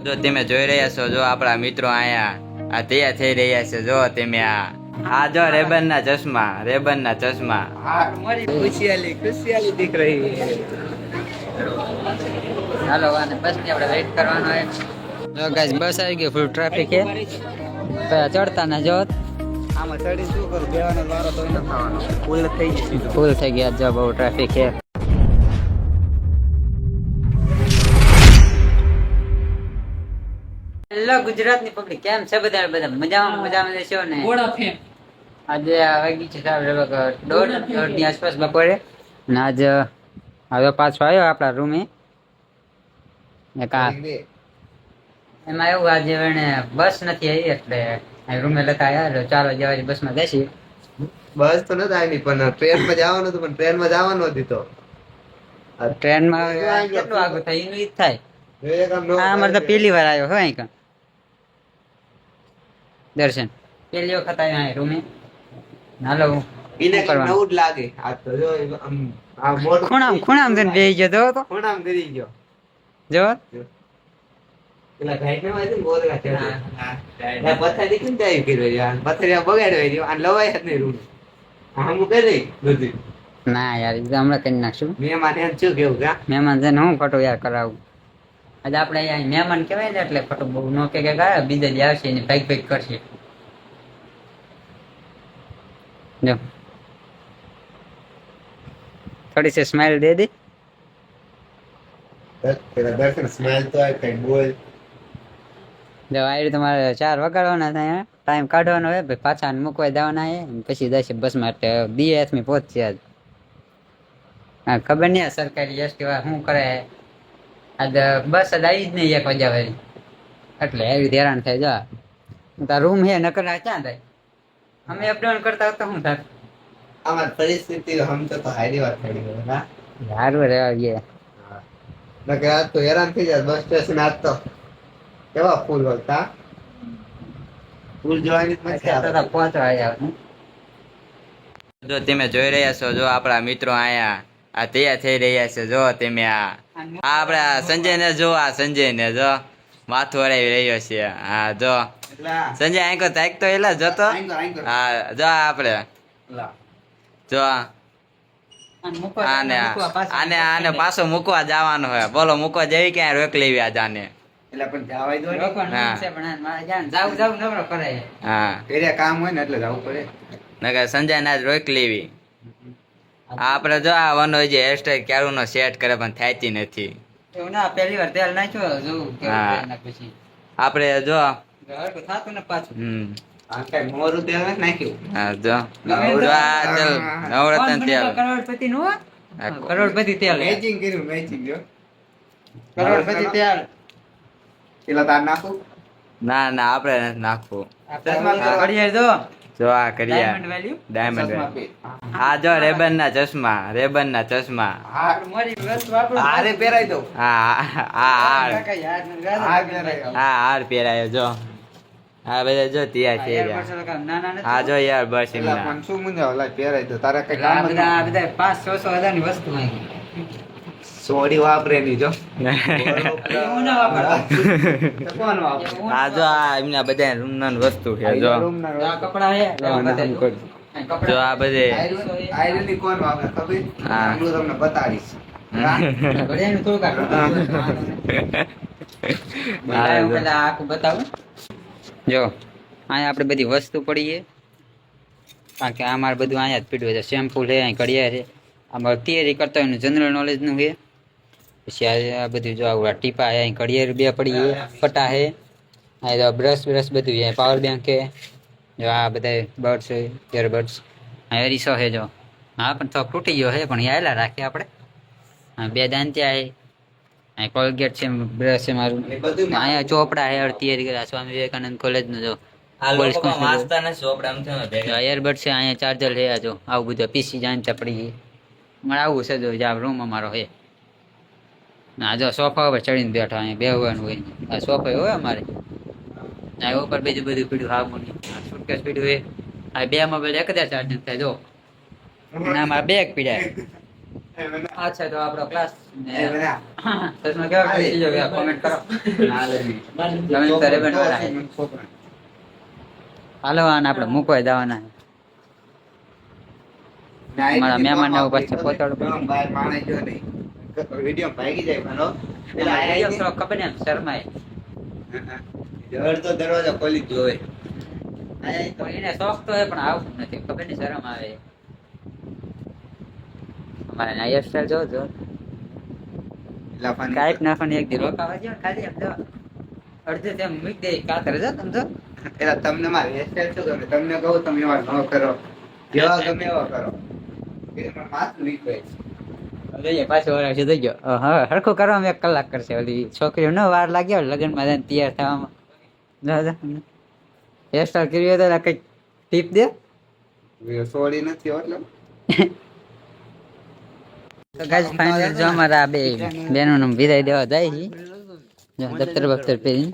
જો તમે જોઈ રહ્યા છો, જો આપણા મિત્રો અહીંયા આ તૈયાર થઈ રહ્યા છે. જો તમે આ જો રેબન ના ચશ્મા, રેબન ના ચશ્મા. મારી ખુશિયાલી ખુશિયાલી દીખ રહી છે. હાલો અને બસ ની આપણે વેઇટ કરવાનો છે. જો ગાઈસ બસ આવી ગઈ, ફૂલ ટ્રાફિક છે. ચડતા ના જો આમાં ચડી શું કરું, બેવાનો વારો તો ન થવાનો. ફૂલ થઈ ગઈ, ફૂલ થઈ ગયા. જો બહુ ટ્રાફિક છે. હેલો ગુજરાતની પબ્લિક, કેમ છે બધા? મજામાં છો ને? આજે વાગી છે દોઢ ની આસપાસ બપોરે ને આજ હવે પાછો આવ્યો આપણા રૂમે. એમાં એવું આજે એને બસ નથી આવી એટલે રૂમે લખા આવ્યા. ચાલો જવા બસ માં જઈશું. બસ તો નથી આવી પણ ટ્રેન માં જવાનું હતું, પણ ટ્રેન માં જવાનું હતી તો ટ્રેન માં કેટલું આગળ થાય એનું ઈ જ થાય. અમારે તો પહેલી વાર આવ્યો હોય કઈ દર્શન, પહેલી વખત આવ્યો રૂમે. હાલો નવું જ લાગે. આ તો જો આ મોટું ખૂણામ જઈને બેસી ગયો તો ખૂણામ કરી ગયો. જો પેલા ગાઈડ ને વાંચી બોલવા છે. આ પથારી કેમ જાય કર્યો યાર, પથારી બગાડ્યો રહ્યો અને લવાય જ નહીં રૂમ. હું કરી બધી ના યાર હમણાં કરી નાખશું. મહેમાન એમ શું કેવું કા મહેમાન છે ને હું ખોટું યાર કરાવું. આજે આપણે અહીંયા મહેમાન કહેવાય ને એટલે ખોટું બહુ નો કે ગયા બીજા જે આવશે એને ભાગ ભાગ કરશે. જો થોડી सी स्माइल दे दी. तेरा दर्शन स्माइल तो है कहीं बोल. જો આ તમારે 4 વગાડવાના થાય, ટાઈમ કાઢવાનો હોય ભાઈ, પાછા મૂકવા જવાના છે પછી જશે બસમાં. એટલે BS માં પહોંચશે આજ. હા ખબર નહીં આ સરકારી એસટી વાળા શું કરે. આજ બસ જ આવી જ નહીં 1 વાગ્યા વાળી, એટલે એવી હેરાન થાય. જો તાર રૂમ હે નકર ક્યાં થાય, અમે અપડાઉન કરતા હતા શું થાય. हमारी परिस्थिति हम तो हाईली बात खड़ी है ना यार वो रह गया नके आज तो हैरान થઈ જાય. બસ સ્ટેશન આજ તો કેવા ફૂલ હતા. ફૂલ જોવાની મજા આવે. પહોંચવા આવ્યા. જો તમે જોઈ રહ્યા છો, જો આપણા મિત્રો અહીંયા આ તૈયાર થઈ રહ્યા છે. જો તમે આ આપણા સંજય ને જો, આ સંજય ને જો માથું હરાવી રહ્યો છે. હા જો સંજય આંકો તાક તો એલા જતો. હા જો આપણે જો આને આને આને પાછો મૂકવા જવાનો હોય. બોલો મૂકવા જવી ક્યાં રોક લેવી આજ આને. એટલે પણ જવાય દો ને. હા તેરે કામ હોય ને એટલે જવું પડે. નકર સંજય ને આજ રોક લેવી. આપણે જો આ વનો જે હેરસ્ટાઈલ ક્યારું નો સેટ કરે પણ થાતી નથી. એવું ના, પહેલી વાર તેલ નાખ્યો જો કેવું પછી આપણે જો થાતું ને પાછું. આ કઈ મોરું તેલ નથી નાખ્યું. હા જો આ તેલ નવરત્ન તેલ, કરોડપતિ નું કરોડપતિ તેલ, મેચિંગ કર્યું, મેચિંગ જો કરોડપતિ તેલ. પેલા તાર નાખું. ના ના આપણે નથી નાખવું. ઘડિયાળ જો જો આ કરીએ ડાયમંડ વેલ્યુ. ડાયમંડ. હા જો રેબન ના ચશ્મા, રેબન ના ચશ્મા. મારી વસ્તુ આપણો હારે પહેરાઈ દઉં. હા હા હાર, હાર પહેરાઈ દઉં. હા હાર પહેરાયો. જો હા બધા જો તૈયાર છે. હા જો યાર બસ એલા એમના પણ શું મુંજા ઓલા પહેરાઈ દઉં. તારે કઈ આ કામ જ બધા 500-600 હજાર ની વસ્તુ આવી. સોડી વાપરે ની જો. એવું ના વાપરતા. કોણ વાપરે? હા જો આ એમના બધા રૂમ ના વસ્તુ છે. જો આ કપડા હે જો આ બધે આયરન ની કોણ વાપરે ખબર? હા. હું તમને બતાડીશ. ઘડિયાળનું થોડું કાઢો. હું પેલા આખું બતાવું. જો અહીંયા આપણે બધી વસ્તુ પડી છે, કારણ કે અમારે બધું અહીંયા જ પીડ્યું છે. શેમ્પુ છે, અહીં ઘડિયાળ છે. આમાં તૈયારી કરતા હોય જનરલ નોલેજનું છે. પછી આ બધું જો આવું ટીપા છે, અહીં ઘડિયાળ 2 પડી છે, ફટા છે, અહીં જો બ્રશ બધું છે, પાવર બેંક છે. જો આ બધા બર્ડ્સ છે, ઇયરબડ્સ. અહીં અરીસો છે જો. હા પણ થોડો તૂટી ગયો છે પણ યાયલા રાખીએ આપણે. હા 2 દાંતિયા છે, અહીં કોલગેટ છે, બ્રશ છે મારું. અહીંયા ચોપડા છે, તૈયારી કર્યા સ્વામી વિવેકાનંદ કોલેજનું જો. આ લોકો વાંચતા નથી ચોપડા આમ થયો ભેગા. એરબડ છે, અહીંયા ચાર્જર છે. જો આવું બધું પીસી જાણતા પડી ગઈ. મારે આવું છે જો આ રૂમ અમારો છે. ના જો સોફા ઉપર ચડીને બેઠા, અહીંયા બેહવાનું હોય. આ સોફા હોય અમારે. આ ઉપર બીજું બધું પીડ્યું, હાર્મોનિયમ, સુટકેસ પીડ્યું હોય. આ 2 મોબાઈલ એક જ ચાર્જિંગ થાય જો. ના મારા 2 પીડ્યા. આ છે તો આપણો ક્લાસ એ બધા પ્રશ્ન કેવા કરી દીજો કે કોમેન્ટ કરો તમે તો રેબન વાળા છે. હાલો આને આપણે મૂકવા જવાના અમારા મહેમાન ને પછી પોતાડું બહાર પાણી જો નહીં વિડીયો ભાગી જાય મારો પેલા આયા થોડો ખબર ને શરમાય જળ તો દરવાજો ખોલી જ જોવે આયા તો એને શોખ તો હે પણ આવતું નથી ખબર નહીં શરમ આવે અમારે આ હેરસ્ટાઈલ જો લાફાની કાઈપ નાખવાની એક દી રોકાવા જો ખાલી એમ જો અડધે તેમ મૂકી દે કાતર જો તમે જો પેલા તમને મારી હેરસ્ટાઈલ શું ગમે તમને કહું તમે એવા ન કરો જેવા ગમે એવા કરો એ મારું માથું વીક હોય જોઈએ પાછો વાર થઈ ગયો હવે હરખું કરવામાં 1 કલાક કરશે ઓલી છોકરીઓ ન વાર લાગ્યો લગ્નમાં જઈને તૈયાર થવામાં હેરસ્ટાઈલ કરી હોય તો કઈક ટીપ દે સોળી નથી એટલે તો ગાઈસ ફાઇનલ જો અમારા બે બહેનોને વિદાય દેવા જાય છે જો દફતર બફતર પહેરીને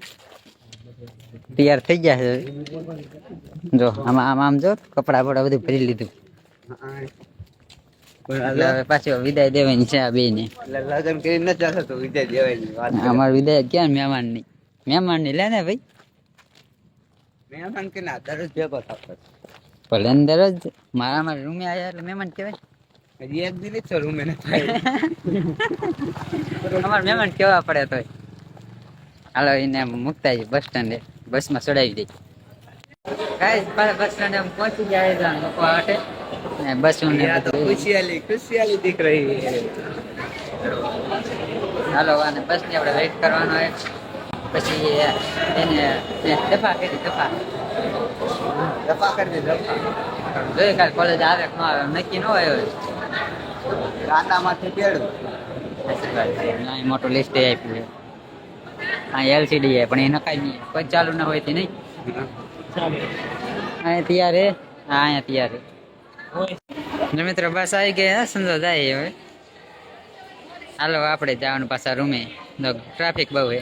તૈયાર થઈ ગયા છે જો આમ જો કપડા બપડા બધું ભરી લીધું એટલે હવે પાછો વિદાય દેવાની છે આ બેને લગન કરી ન ચાલે તો વિજય દેવાની વાત અમાર વિદાય ક્યાં મહેમાનની લે ને ભાઈ મહેમાન કે ના દરરોજ ભેગો થતો ભલે અંદર જ મારા રૂમે આવ્યા એટલે મહેમાન કહેવાય હજી એક દી તો રૂમે ન થાય અમાર મહેમાન કેવા પડે તોય હાલો એને મૂકતા બસ સ્ટેન્ડે બસમાં ચડાવી દે ગાઈસ બસ સ્ટેન્ડે પહોંચી જાય છે લોકો આટે ને બસ યા તો ખુશિયાલી દિખ રહી હે હાલો અને બસ ની આપણે વેઇટ કરવાનો હોય પછી એને દફા કરી દફા કરી દે દફા જોઈએ કાલ કોલેજ આવે કે ન આવે નક્કી ન હોય ગાંડામાંથી પેડું અહીં મોટું લિસ્ટ આપ્યું છે અહીં LCD છે પણ એ નખાય નહીં કોઈ ચાલુ ના હોય તે નહીં અહીંયા તૈયાર હે હા અહીંયા તૈયાર હે મિત્ર બસ આવી ગઈ હા સમજો જાય હવે હાલો આપણે જવાનું પાછા રૂમે ટ્રાફિક બહુ હે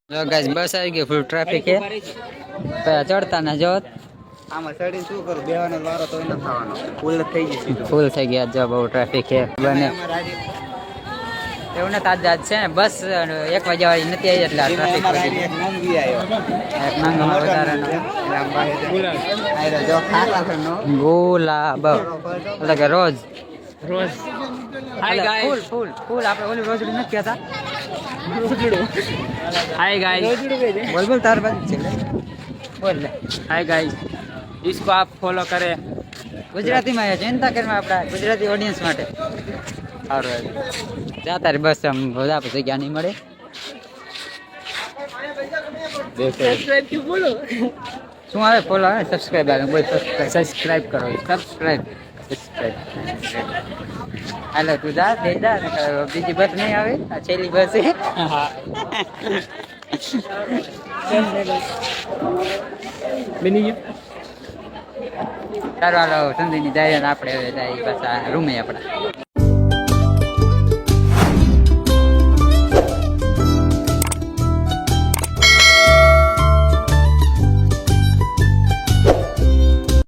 જો ગાઈસ બસ આવી ગઈ ફૂલ ટ્રાફિક હે ચડતા ના જો આમાં ચડી શું કરું બેવાનો વારો તો ન થવાનો ફૂલ થઈ ગઈ સીધો ફૂલ થઈ ગયા જો બહુ ટ્રાફિક છે બને એવું નથી આજ છે ને બસ 1 વાગ્યા વાળી નથી આવી એટલે ટ્રાફિક વધી એક મંગી આવ્યો એક માંગમાં વધારાનો જો ખાતા કરનો ગુલાબ એટલે કે રોજ હાય ગાઈસ ફૂલ આપણે ઓલી રોજડી નથી કહેતા हाय गाइस बोल तार बात बोल हाय गाइस इसको आप फॉलो करें गुजराती में चिंता कर अपना गुजराती ऑडियंस માટે और जाता रे बस हम બધા પછી જ્ઞાન નહીં મળે સબસ્ક્રાઇબ ક્યું બોલો શું આવે ફોલો આવે સબસ્ક્રાઇબ આવે બોલ સબસ્ક્રાઇબ કરો સબસ્ક્રાઇબ હાલો તું જા દે જા બીજી બસ નહીં આવે આ છેલ્લી બસ છે બની ગયું ચાલો હાલો સંધીની જાય આપણે હવે જાય પાછા રૂમે આપણા